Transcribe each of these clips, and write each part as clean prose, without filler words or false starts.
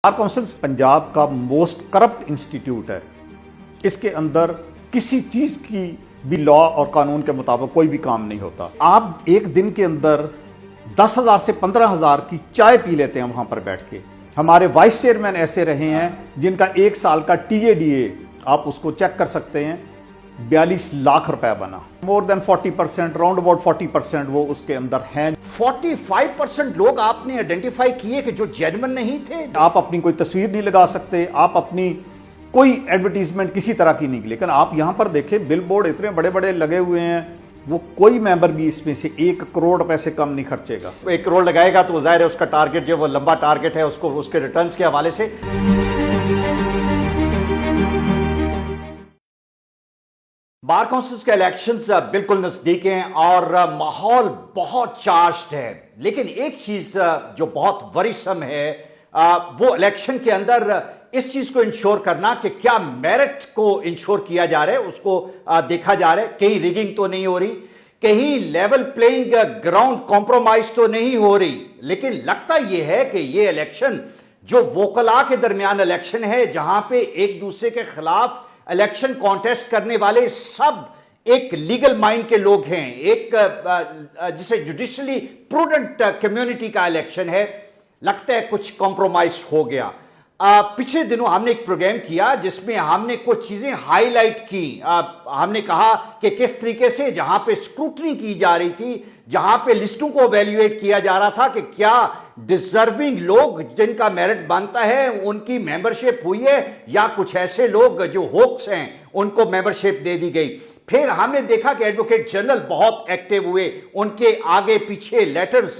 Bar council Punjab का most corrupt institute है। इसके अंदर किसी चीज की भी लॉ और कानून के मुताबिक कोई भी काम नहीं होता। आप एक दिन के अंदर 10,000 से 15,000 की चाय पी लेते हैं वहां पर बैठ के। हमारे वाइस चेयरमैन ऐसे रहे हैं जिनका 1 साल का TADA आप उसको चेक कर सकते हैं, 42 लाख रुपए बना। मोर देन 40%, राउंड अबाउट 40% वो उसके अंदर हैं। 45% लोग आपने आइडेंटिफाई किए कि जो जेन्युइन नहीं थे। आप अपनी कोई तस्वीर नहीं लगा सकते, आप अपनी कोई एडवर्टीजमेंट किसी तरह की नहीं, लेकिन आप यहां पर देखें बिल बोर्ड इतने बड़े बड़े लगे हुए हैं, वो कोई मेंबर भी इसमें से 1 करोड़ रुपए से कम नहीं खर्चेगा। 1 करोड़ लगाएगा तो जाहिर है उसका टारगेट जो वो लंबा टारगेट है उसको उसके रिटर्न्स के हवाले से। बार काउंसिल्स के इलेक्शंस बिल्कुल नजदीक हैं और माहौल बहुत चार्ज्ड है, लेकिन एक चीज जो बहुत वरीसम है वो इलेक्शन के अंदर इस चीज को इंश्योर करना कि क्या मेरिट को इंश्योर किया जा रहा है, उसको देखा जा रहा है। कहीं रिगिंग तो नहीं हो रही, कहीं लेवल प्लेइंग ग्राउंड कॉम्प्रोमाइज तो नहीं हो रही, लेकिन लगता यह है कि ये इलेक्शन जो वोकला के दरमियान इलेक्शन है, जहां पे एक दूसरे के खिलाफ इलेक्शन कॉन्टेस्ट करने वाले सब एक लीगल माइंड के लोग हैं, एक जिसे जुडिशली प्रूडेंट कम्युनिटी का इलेक्शन है। लगता है कुछ कॉम्प्रोमाइज हो गया। पिछले दिनों हमने एक प्रोग्राम किया जिसमें हमने कुछ चीजें हाईलाइट की। हमने कहा कि किस तरीके से जहां पे स्क्रूटनी की जा रही थी, जहां पे लिस्टों को इवैल्यूएट किया जा रहा था कि क्या डिजर्विंग लोग जिनका मेरिट बनता है उनकी मेंबरशिप हुई है या कुछ ऐसे लोग जो होक्स हैं उनको मेंबरशिप दे दी गई। फिर हमने देखा कि एडवोकेट जनरल बहुत एक्टिव हुए, उनके आगे पीछे लेटर्स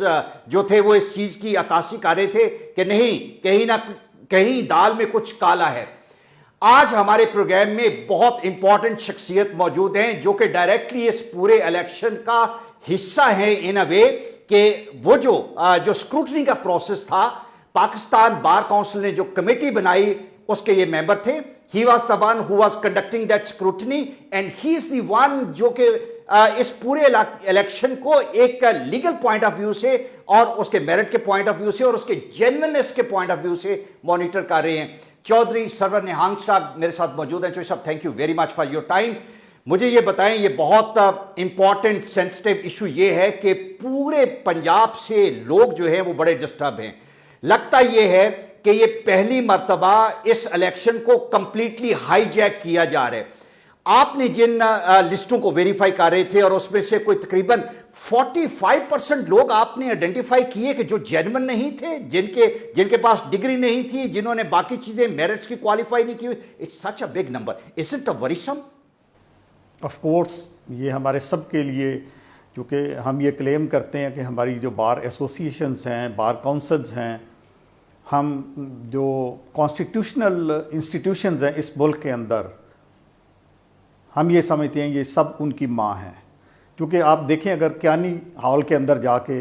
जो थे वो इस चीज की अक्कासी कर रहे थे कि नहीं, कहीं ना कहीं दाल में कुछ काला है। आज हमारे प्रोग्राम में बहुत इंपॉर्टेंट शख्सियत मौजूद हैं जो कि डायरेक्टली इस पूरे इलेक्शन का हिस्सा है इन अ वे कि वो जो स्क्रूटनी का प्रोसेस था, पाकिस्तान बार काउंसिल ने जो कमेटी बनाई उसके ये मेंबर थे। He was the one who was conducting that scrutiny and he is the one जो कि इस पूरे इलेक्शन को एक लीगल पॉइंट ऑफ व्यू से और उसके मेरिट के पॉइंट ऑफ व्यू से और उसके जेन्युइननेस के पॉइंट ऑफ व्यू से मॉनिटर कर रहे हैं। चौधरी सरवर निहांग साहब मेरे साथ मौजूद हैं। चौधरी साहब, thank you very much for your time. मुझे ये बताएं, ये बहुत इंपॉर्टेंट सेंसिटिव इशू ये है कि पूरे पंजाब से लोग जो हैं वो बड़े डिस्टर्ब हैं। लगता ये है कि ये पहली मर्तबा इस इलेक्शन को कंप्लीटली हाईजैक किया जा रहा है। आपने जिन लिस्टों को वेरीफाई कर रहे थे और उसमें से कोई तकरीबन 45% लोग आपने आइडेंटिफाई किए कि जो जेन्युइन नहीं थे, जिनके पास डिग्री नहीं थी, जिन्होंने बाकी चीजें मेरिट्स की क्वालिफाई नहीं की। It's such a big number, is it a worrisome? Of course ये हमारे सब के लिए, क्योंकि हम ये क्लेम करते हैं कि हमारी जो बार एसोसिएशंस हैं, बार काउंसिल्स हैं, हम जो कॉन्स्टिट्यूशनल इंस्टीट्यूशंस हैं इस मुल्क के अंदर, हम ये समझते हैं ये सब उनकी माँ हैं। क्योंकि आप देखें, अगर क्यानी हॉल के अंदर जाके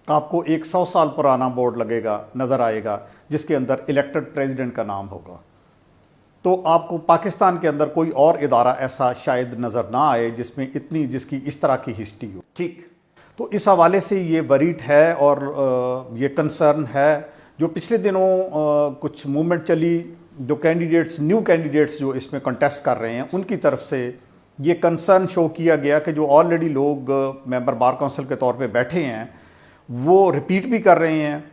आपको एक 100 साल पुराना बोर्ड लगेगा, नज़र आएगा, जिसके अंदर इलेक्टेड प्रेसिडेंट का नाम होगा, तो आपको पाकिस्तान के अंदर कोई और इदारा ऐसा शायद नज़र ना आए जिसकी इस तरह की हिस्ट्री हो। ठीक, तो इस हवाले से ये वरीड है और ये कंसर्न है। जो पिछले दिनों कुछ मूवमेंट चली, जो कैंडिडेट्स, न्यू कैंडिडेट्स जो इसमें कंटेस्ट कर रहे हैं, उनकी तरफ से ये कंसर्न शो किया गया कि जो ऑलरेडी लोग मेंबर बार काउंसिल के तौर पे बैठे हैं वो रिपीट भी कर रहे हैं।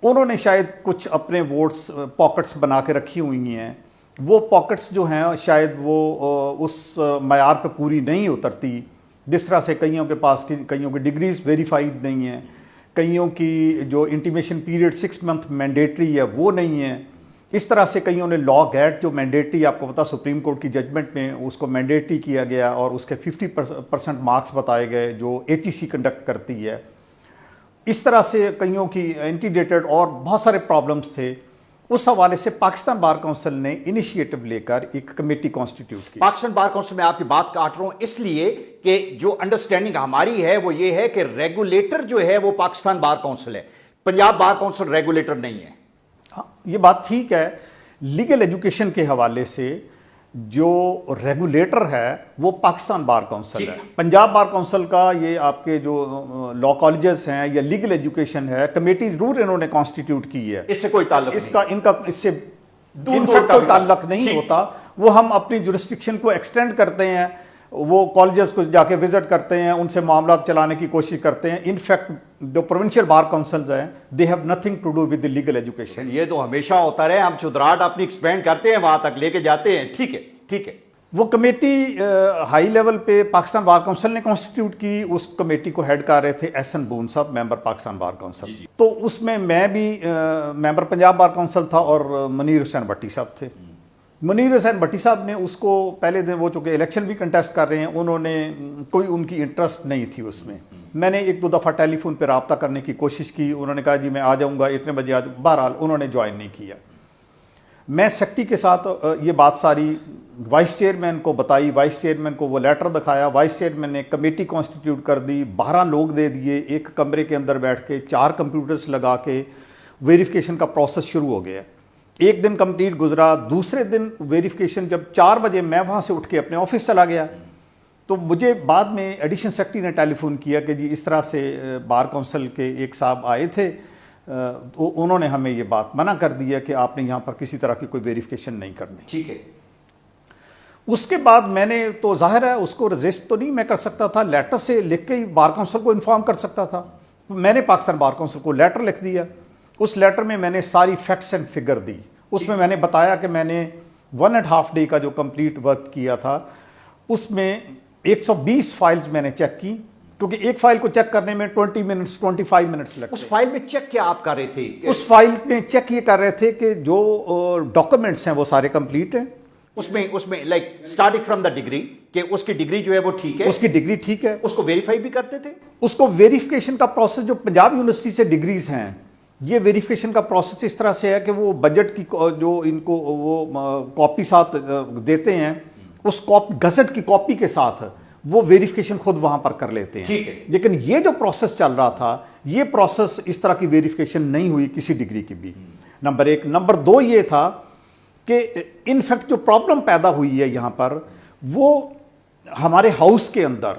उन्होंने शायद कुछ अपने वोट्स पॉकेट्स बना के रखी हुई हैं। वो पॉकेट्स जो हैं शायद वो उस मयार पे पूरी नहीं उतरती, जिस तरह से कईयों के पास कईयों की डिग्रीज वेरीफाइड नहीं हैं, कईयों की जो इंटीमेशन पीरियड 6 मंथ मैंडेटरी है वो नहीं है। इस तरह से कईयों ने लॉ गैट जो मैंडेटरी, आपको पता सुप्रीम कोर्ट की जजमेंट में उसको मैंडेटरी किया गया और उसके 50% मार्क्स बताए गए जो HEC कंडक्ट करती है। इस तरह से कईयों की एंटीडेटेड और बहुत सारे प्रॉब्लम्स थे। उस हवाले से पाकिस्तान बार काउंसिल ने इनिशिएटिव लेकर एक कमेटी कॉन्स्टिट्यूट की। पाकिस्तान बार काउंसिल में आपकी बात काट रहा हूं इसलिए कि जो अंडरस्टैंडिंग हमारी है वो ये है कि रेगुलेटर जो है वो पाकिस्तान बार काउंसिल है, पंजाब बार काउंसिल रेगुलेटर नहीं है। हाँ, ये बात ठीक है। लीगल एजुकेशन के हवाले से जो रेगुलेटर है वो पाकिस्तान बार काउंसिल है। पंजाब बार काउंसिल का ये आपके जो लॉ कॉलेजेस हैं या लीगल एजुकेशन है, कमेटी जरूर इन्होंने कॉन्स्टिट्यूट की है, इससे कोई ताल्लुक इसका इनका इससे दूर इनफैक्ट का कोई भी ताल्लुक नहीं होता। वो हम अपनी जुरिस्डिक्शन को एक्सटेंड करते हैं, वो कॉलेजेस को जाके विजिट करते हैं, उनसे मामला चलाने की कोशिश करते हैं। इनफैक्ट जो प्रोविंशियल बार काउंसिल्स हैं they have nothing to do with the legal education. ये तो हमेशा होता रहे, हम चुदराहट अपनी एक्सपेंड करते हैं, वहां तक लेके जाते हैं। ठीक है, ठीक है। वो कमेटी हाई लेवल पे पाकिस्तान बार काउंसिल ने कॉन्स्टिट्यूट की। उस कमेटी को हेड कर रहे थे एहसन बून साहब, मेंबर पाकिस्तान बार काउंसिल। तो उसमें मैं भी मेंबर पंजाब बार काउंसिल था और मुनीर हुसैन भट्टी साहब थे। मुनीर हुसैन भट्टी साहब ने उसको पहले दिन, वो चूँकि इलेक्शन भी कंटेस्ट कर रहे हैं, उन्होंने कोई उनकी इंटरेस्ट नहीं थी उसमें। मैंने एक दो दफ़ा टेलीफोन पे रब्ता करने की कोशिश की, उन्होंने कहा जी मैं आ जाऊँगा, इतने बजे आ जाऊँ। बहरहाल उन्होंने ज्वाइन नहीं किया। मैं सेक्रेटरी के साथ ये बात सारी वाइस चेयरमैन को बताई, वाइस चेयरमैन को वो लेटर दिखाया, वाइस चेयरमैन ने कमेटी कॉन्स्टिट्यूट कर दी, 12 लोग दे दिए, एक कमरे के अंदर बैठ के 4 कंप्यूटर्स लगा के वेरिफिकेशन का प्रोसेस शुरू हो गया। एक दिन कंप्लीट गुजरा, दूसरे दिन वेरिफिकेशन, जब 4 बजे मैं वहाँ से उठ के अपने ऑफिस चला गया तो मुझे बाद में एडिशनल सेक्रेटरी ने टेलीफोन किया कि जी इस तरह से बार काउंसिल के एक साहब आए थे, तो उन्होंने हमें ये बात मना कर दिया कि आपने यहाँ पर किसी तरह की कोई वेरिफिकेशन नहीं करनी। ठीक है। उसके बाद मैंने तो जाहिर है उसको रजिस्ट तो नहीं मैं कर सकता था, लेटर से लिख के ही बार काउंसिल को इन्फॉर्म कर सकता था। मैंने पाकिस्तान बार काउंसिल को लेटर लिख दिया। उस लेटर में मैंने सारी फैक्ट्स एंड फिगर दी। उसमें मैंने बताया कि मैंने 1.5 डे का जो कंप्लीट वर्क किया था उसमें 120 फाइल्स मैंने चेक की, क्योंकि एक फाइल को चेक करने में 20 मिनट्स 25 मिनट्स लगते। उस फाइल में चेक क्या आप कर रहे थे? उस फाइल में चेक ये कर रहे थे कि जो डॉक्यूमेंट्स हैं वो सारे कंप्लीट हैं। उसमें like starting from the degree, कि उसकी डिग्री जो है वो ठीक है, उसकी डिग्री ठीक है। उसको वेरीफाई भी करते थे। उसको वेरिफिकेशन का प्रोसेस, जो पंजाब यूनिवर्सिटी से डिग्रीज हैं, ये वेरिफिकेशन का प्रोसेस इस तरह से है कि वो बजट की जो इनको वो कॉपी साथ देते हैं, उस कॉपी गजट की कॉपी के साथ वो वेरिफिकेशन खुद वहां पर कर लेते हैं। ठीक है। लेकिन ये जो प्रोसेस चल रहा था, ये प्रोसेस इस तरह की वेरिफिकेशन नहीं हुई किसी डिग्री की भी। नंबर 1। नंबर 2 ये था कि इनफैक्ट जो प्रॉब्लम पैदा हुई है यहाँ पर, वो हमारे हाउस के अंदर,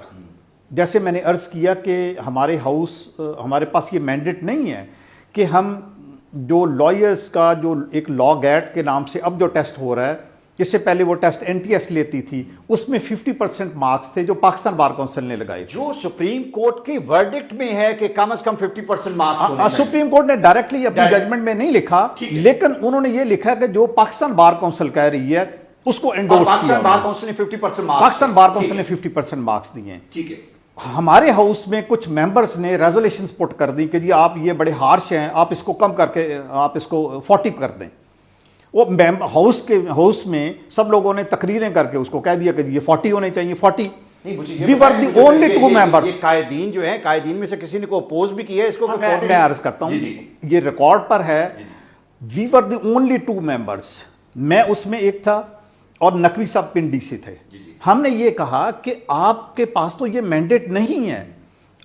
जैसे मैंने अर्ज किया कि हमारे हमारे पास ये मैंडेट नहीं है कि हम जो लॉयर्स का जो एक लॉ गैट के नाम से अब जो टेस्ट हो रहा है, इससे पहले वो टेस्ट NTS लेती थी, उसमें 50% मार्क्स थे जो पाकिस्तान बार काउंसिल ने लगाए। जो सुप्रीम कोर्ट की वर्डिक्ट में है कि कम से कम 50% मार्क्स। सुप्रीम कोर्ट ने डायरेक्टली अपनी जजमेंट में नहीं लिखा, लेकिन उन्होंने ये लिखा कि जो पाकिस्तान बार काउंसिल कह रही है उसको एंडोर्स किया। पाकिस्तान बार काउंसिल ने 50% मार्क्स, पाकिस्तान बार काउंसिल ने 50% मार्क्स दिए। ठीक है। हमारे हाउस में कुछ मेंबर्स ने रेजोल्यूशंस पुट कर दी कि जी आप ये बड़े हार्श हैं, आप इसको कम करके आप इसको 40 कर दें। वो हाउस में सब लोगों ने तकरीरें करके उसको कह दिया कि ये 40 होने चाहिए, 40। We were the only 2 members. कायदीन जो है, कायदीन में से किसी ने को अपोज भी किया है इसको। मैं अर्ज करता हूं, ये रिकॉर्ड पर है। We were the only 2 members. मैं उसमें एक था और नकवी साहब पिंडी से थे। हमने ये कहा कि आपके पास तो ये मैंडेट नहीं है,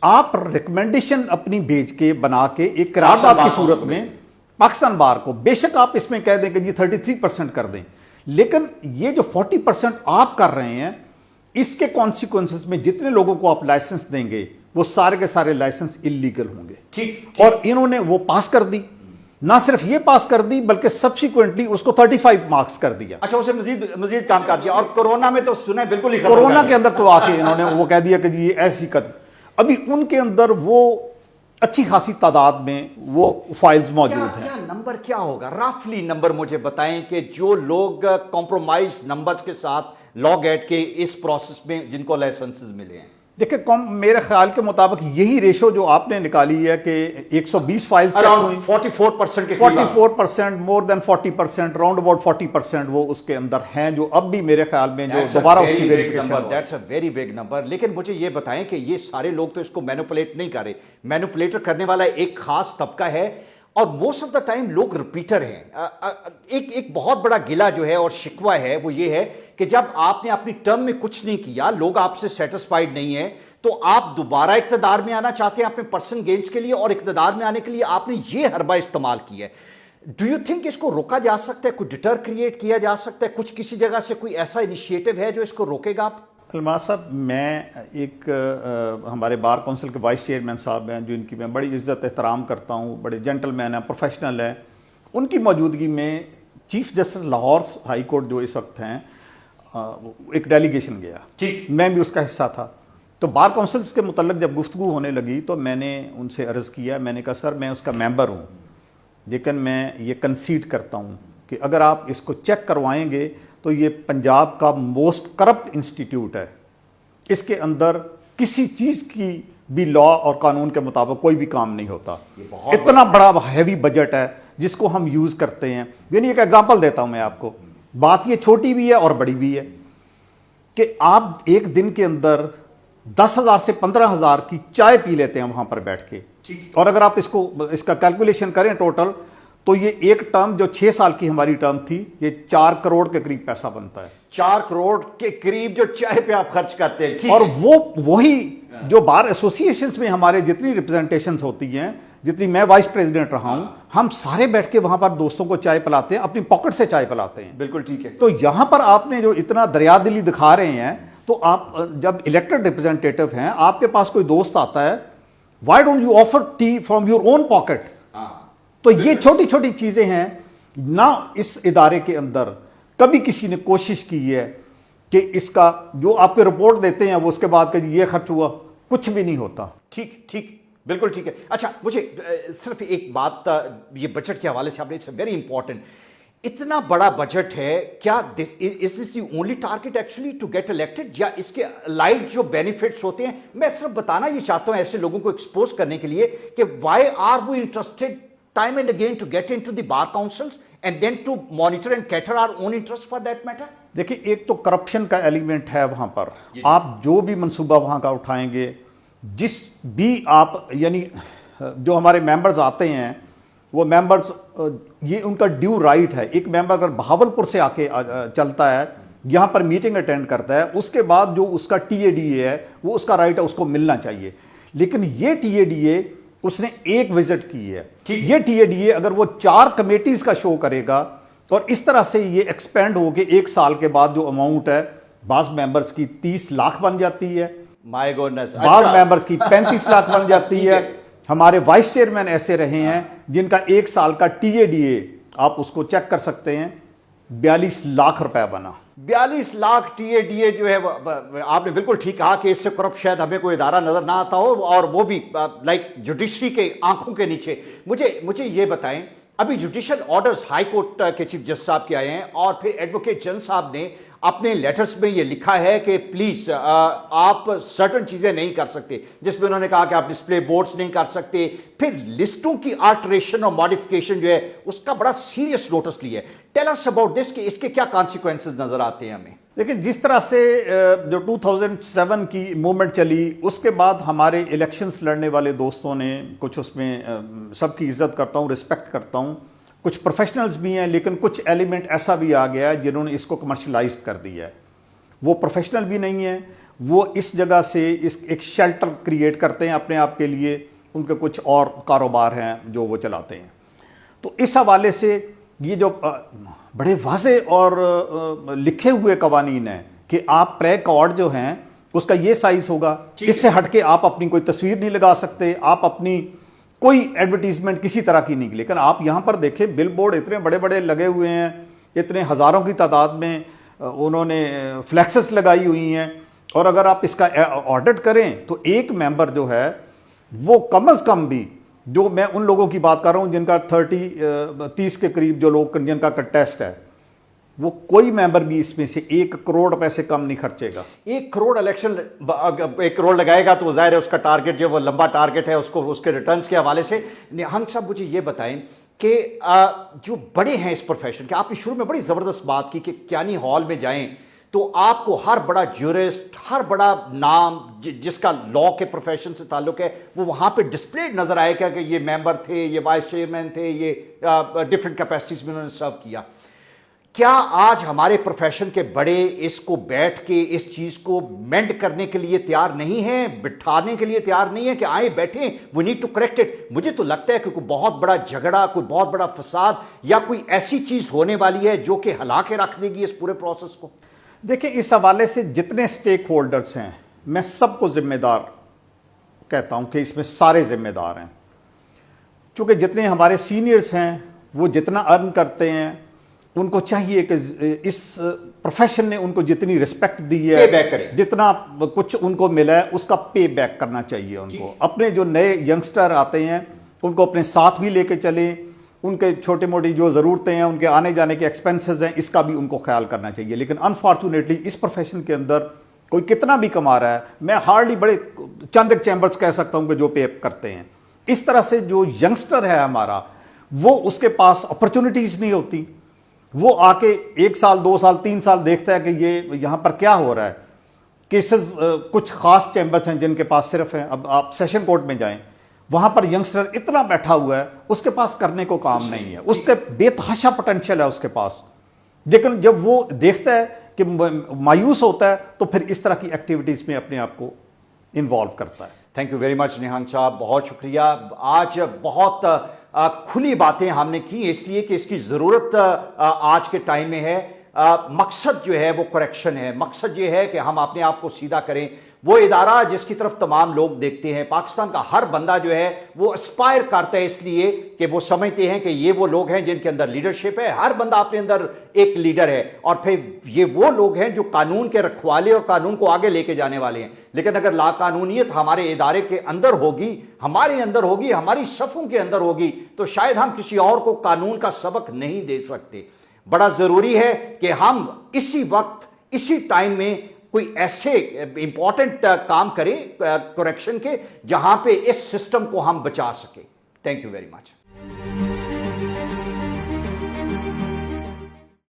आप रिकमेंडेशन अपनी भेज के बना के एक करारदाद की सूरत में पाकिस्तान बार को, बेशक आप इसमें कह दें कि ये 33% कर दें, लेकिन ये जो 40% आप कर रहे हैं, इसके कॉन्सिक्वेंसेस में जितने लोगों को आप लाइसेंस देंगे वो सारे के सारे लाइसेंस इलीगल होंगे। ठीक। और इन्होंने वो पास कर दी। ना सिर्फ ये पास कर दी बल्कि सब्सिक्वेंटली उसको 35 मार्क्स कर दिया। अच्छा, उसे मजीद काम कर दिया। और कोरोना में तो सुना बिल्कुल ही, कोरोना के अंदर तो आके इन्होंने वो कह दिया कि ये ऐसी कदम, अभी उनके अंदर वो अच्छी खासी तादाद में वो फाइल्स मौजूद हैं। क्या नंबर क्या होगा, रफली नंबर मुझे बताएं कि जो लोग कॉम्प्रोमाइज नंबर्स के साथ लॉ गेट के इस प्रोसेस में जिनको लाइसेंसेस मिले हैं। देखिए, मेरे ख्याल के मुताबिक यही रेशो जो आपने निकाली है कि 120 फाइल्स, 44% के 44%, मोर देन 40%, राउंड अबाउट 40% वो उसके अंदर हैं जो अब भी मेरे ख्याल में जो दोबारा उसकी verification. That's a very big number. लेकिन मुझे ये बताएं कि ये सारे लोग तो इसको मैनिपुलेट नहीं कर रहे। मैनिपुलेटर करने वाला एक खास तबका है और मोस्ट ऑफ द टाइम लोग रिपीटर हैं। एक बहुत बड़ा गिला जो है और शिकवा है वो ये है कि जब आपने अपनी टर्म में कुछ नहीं किया, लोग आपसे सेटिस्फाइड नहीं है, तो आप दोबारा इक़्तिदार में आना चाहते हैं अपने पर्सनल गेन्स के लिए, और इक़्तिदार में आने के लिए आपने ये हरबा इस्तेमाल किया है। डू यू थिंक इसको रोका जा सकता है, कोई डिटर क्रिएट किया जा सकता है, कुछ किसी जगह से कोई ऐसा इनिशिएटिव है जो इसको रोकेगा? आप अलमाज साहब, मैं एक हमारे बार काउंसिल के वाइस चेयरमैन साहब हैं जो इनकी मैं बड़ी इज्जत एहतराम करता हूँ, बड़े जेंटलमैन हैं, प्रोफेशनल हैं, उनकी मौजूदगी में chief justice Lahore high court जो इस वक्त हैं एक डेलीगेशन गया, ठीक, मैं भी उसका हिस्सा था। तो बार काउंसिल्स के मुतल्लिक जब गुफ्तगू होने लगी तो मैंने उनसे अर्ज़ किया, मैंने कहा सर मैं उसका मेंबर हूँ, लेकिन मैं ये कंसीड करता हूँ कि अगर आप इसको चेक करवाएंगे तो ये पंजाब का मोस्ट करप्ट इंस्टीट्यूट है, इसके अंदर किसी चीज़ की भी लॉ और कानून के मुताबिक कोई भी काम नहीं होता। इतना बड़ा हैवी बजट है जिसको हम यूज़ करते हैं। यानी एक एग्जांपल देता हूँ मैं आपको, बात ये छोटी भी है और बड़ी भी है कि आप एक दिन के अंदर 10,000 से 15,000 की चाय पी लेते हैं वहां पर बैठ के, और अगर आप इसका कैलकुलेशन करें टोटल तो ये एक टर्म जो 6 साल की हमारी टर्म थी, ये 4 करोड़ के करीब पैसा बनता है। 4 करोड़ के करीब जो चाय पे आप खर्च करते हैं, और वही जो बार एसोसिएशंस में हमारे जितनी रिप्रेजेंटेशंस होती हैं, जितनी मैं वाइस प्रेसिडेंट रहा हूं, हम सारे बैठ के वहां पर दोस्तों को चाय पिलाते हैं, अपनी पॉकेट से चाय पिलाते हैं। बिल्कुल ठीक है। तो यहां पर आपने जो इतना दरियादिली दिखा रहे हैं, तो आप जब इलेक्टेड रिप्रेजेंटेटिव हैं, आपके पास कोई दोस्त आता है, why don't you offer T from your own pocket? तो ये छोटी छोटी चीजें हैं ना। इस इदारे के अंदर कभी किसी ने कोशिश की है कि इसका जो आपके रिपोर्ट देते हैं वो उसके बाद कि ये खर्च हुआ, कुछ भी नहीं होता। ठीक ठीक, बिल्कुल ठीक है। अच्छा, मुझे सिर्फ एक बात, ये बजट के हवाले से आपने, इट्स वेरी इंपॉर्टेंट, इतना बड़ा बजट है, क्या is this the only target actually to get elected, या इसके लाइट जो बेनिफिट्स होते हैं? मैं सिर्फ बताना ये चाहता हूं ऐसे लोगों को एक्सपोज करने के लिए कि why are we interested time and again to get into the bar councils and then to monitor and cater our own interest for that matter? देखिए, एक तो करप्शन का एलिमेंट है वहां पर। आप जो भी मंसूबा वहां का उठाएंगे, जिस भी आप, यानी जो हमारे मेंबर्स आते हैं वो मेंबर्स, ये उनका ड्यू राइट है। एक मेंबर अगर बहावलपुर से आके चलता है, यहाँ पर मीटिंग अटेंड करता है, उसके बाद जो उसका TADA है वो उसका राइट है, उसको मिलना चाहिए। लेकिन ये TADA उसने एक विजिट की है, ये TADA अगर वो 4 कमेटीज का शो करेगा और इस तरह से ये एक्सपेंड हो के 1 साल के बाद जो अमाउंट है, बाज मेंबर्स की 30 लाख बन जाती है, माय गॉडनेस, बाज मेंबर्स की 35 लाख बन जाती है। हमारे वाइस चेयरमैन ऐसे रहे हैं जिनका 1 साल का TADA आप उसको चेक कर सकते हैं, 42 लाख रुपया बना। 42 लाख TADA जो है, आपने बिल्कुल ठीक कहा कि इससे करप्ट शायद हमें कोई इदारा नजर ना आता हो, और वो भी लाइक जुडिशरी के आंखों के नीचे। मुझे ये बताएं, अभी जुडिशियल ऑर्डर्स हाई कोर्ट के चीफ जस्टिस साहब के आए हैं, और फिर एडवोकेट जनरल साहब ने अपने लेटर्स में ये लिखा है कि प्लीज आप सर्टन चीजें नहीं कर सकते, जिसमें उन्होंने कहा कि आप डिस्प्ले बोर्ड्स नहीं कर सकते, फिर लिस्टों की अल्टरेशन और मॉडिफिकेशन जो है उसका बड़ा सीरियस नोटिस लिया है। टेल अस अबाउट दिस कि इसके क्या कॉन्सिक्वेंसेस नजर आते हैं हमें? लेकिन जिस तरह से जो 2007 की मूवमेंट चली, उसके बाद हमारे इलेक्शंस लड़ने वाले दोस्तों ने कुछ, उसमें सबकी इज्जत करता हूँ, रिस्पेक्ट करता हूँ, कुछ प्रोफेशनल्स भी हैं, लेकिन कुछ एलिमेंट ऐसा भी आ गया है जिन्होंने इसको कमर्शलाइज कर दिया है। वो प्रोफेशनल भी नहीं है, वो इस जगह से एक शेल्टर क्रिएट करते हैं अपने आप के लिए, उनके कुछ और कारोबार हैं जो वो चलाते हैं। तो इस हवाले से ये जो बड़े वाज़े और लिखे हुए कवानीन हैं कि आप प्ले कार्ड जो हैं उसका ये साइज होगा, इससे हटके आप अपनी कोई तस्वीर नहीं लगा सकते, आप अपनी कोई एडवर्टीजमेंट किसी तरह की नहीं। लेकिन आप यहाँ पर देखें, बिल बोर्ड इतने बड़े बड़े लगे हुए हैं, इतने हज़ारों की तादाद में उन्होंने फ्लैक्सेस लगाई हुई हैं, और अगर आप इसका ऑडिट करें तो एक मेंबर जो है वो कम अज़ कम भी, जो मैं उन लोगों की बात कर रहा हूँ जिनका 30 के करीब जो लोग जिनका कंटेस्ट है, वो कोई मेंबर भी इसमें से 1 करोड़ रुपए से कम नहीं खर्चेगा। 1 करोड़ इलेक्शन 1 करोड़ लगाएगा तो जाहिर है उसका टारगेट जो वो लंबा टारगेट है, उसको उसके रिटर्न्स के हवाले से। निहंग साहब, मुझे ये बताएं कि जो बड़े हैं इस प्रोफेशन के, आपने शुरू में बड़ी ज़बरदस्त बात की कि क्यानी हॉल में जाएं तो आपको हर बड़ा ज्यूरिस्ट, हर बड़ा नाम जिसका लॉ के प्रोफेशन से ताल्लुक है, वो वहाँ पे डिस्प्ले नजर आएगा कि ये मेंबर थे, ये वाइस चेयरमैन थे, ये डिफरेंट कैपेसिटीज में उन्होंने सर्व किया। کیا آج ہمارے پروفیشن کے بڑے اس کو بیٹھ کے اس چیز کو مینڈ کرنے کے لیے تیار نہیں ہیں، بٹھانے کے لیے تیار نہیں ہیں کہ آئیں بیٹھیں، we need to correct it? مجھے تو لگتا ہے کہ کوئی بہت بڑا جھگڑا، کوئی بہت بڑا فساد یا کوئی ایسی چیز ہونے والی ہے جو کہ ہلا کے رکھ دے گی اس پورے پروسیس کو۔ دیکھیں، اس حوالے سے جتنے سٹیک ہولڈرز ہیں میں سب کو ذمہ دار کہتا ہوں کہ اس میں سارے ذمہ دار ہیں، چونکہ جتنے ہمارے سینئرز ہیں وہ جتنا ارن کرتے ہیں ان کو چاہیے کہ اس پروفیشن نے ان کو جتنی رسپیکٹ دی ہے، پے بیک کریں، جتنا کچھ ان کو ملا ہے اس کا پے بیک کرنا چاہیے ان کو۔ اپنے جو نئے ینگسٹر آتے ہیں ان کو اپنے ساتھ بھی لے کے چلیں، ان کے چھوٹے موٹی جو ضرورتیں ہیں، ان کے آنے جانے کے ایکسپنسز ہیں، اس کا بھی ان کو خیال کرنا چاہیے۔ لیکن انفارچونیٹلی اس پروفیشن کے اندر کوئی کتنا بھی کما رہا ہے، میں ہارڈلی بڑے چند ایک چیمبرز کہہ سکتا ہوں کہ جو پے کرتے ہیں۔ اس طرح سے جو ینگسٹر ہے ہمارا، وہ اس کے پاس اپرچونٹیز نہیں ہوتی، وہ آ کے 1 سال 2 سال 3 سال دیکھتا ہے کہ یہ یہاں پر کیا ہو رہا ہے۔ کیسز کچھ خاص چیمبرز ہیں جن کے پاس صرف ہیں، اب آپ سیشن کورٹ میں جائیں، وہاں پر ینگسٹر اتنا بیٹھا ہوا ہے، اس کے پاس کرنے کو کام نہیں ہے، اس کے بے تحاشا پوٹینشیل ہے اس کے پاس، لیکن جب وہ دیکھتا ہے کہ مایوس ہوتا ہے تو پھر اس طرح کی ایکٹیویٹیز میں اپنے آپ کو انوالو کرتا ہے۔ تھینک یو ویری مچ نہان صاحب، بہت شکریہ۔ آج بہت کھلی باتیں ہم نے کی، اس لیے کہ اس کی ضرورت آج کے ٹائم میں ہے۔ مقصد جو ہے وہ کریکشن ہے، مقصد یہ ہے کہ ہم اپنے آپ کو سیدھا کریں۔ وہ ادارہ جس کی طرف تمام لوگ دیکھتے ہیں، پاکستان کا ہر بندہ جو ہے وہ اسپائر کرتا ہے، اس لیے کہ وہ سمجھتے ہیں کہ یہ وہ لوگ ہیں جن کے اندر لیڈرشپ ہے۔ ہر بندہ اپنے اندر ایک لیڈر ہے، اور پھر یہ وہ لوگ ہیں جو قانون کے رکھوالے اور قانون کو آگے لے کے جانے والے ہیں۔ لیکن اگر لا قانونیت ہمارے ادارے کے اندر ہوگی، ہمارے اندر ہوگی، ہماری صفوں کے اندر ہوگی، تو شاید ہم کسی اور کو قانون کا سبق نہیں دے سکتے۔ بڑا ضروری ہے کہ ہم اسی وقت، اسی ٹائم میں کوئی ایسے امپورٹنٹ کام کریں کریکشن کے، جہاں پہ اس سسٹم کو ہم بچا سکیں۔ Thank you very much.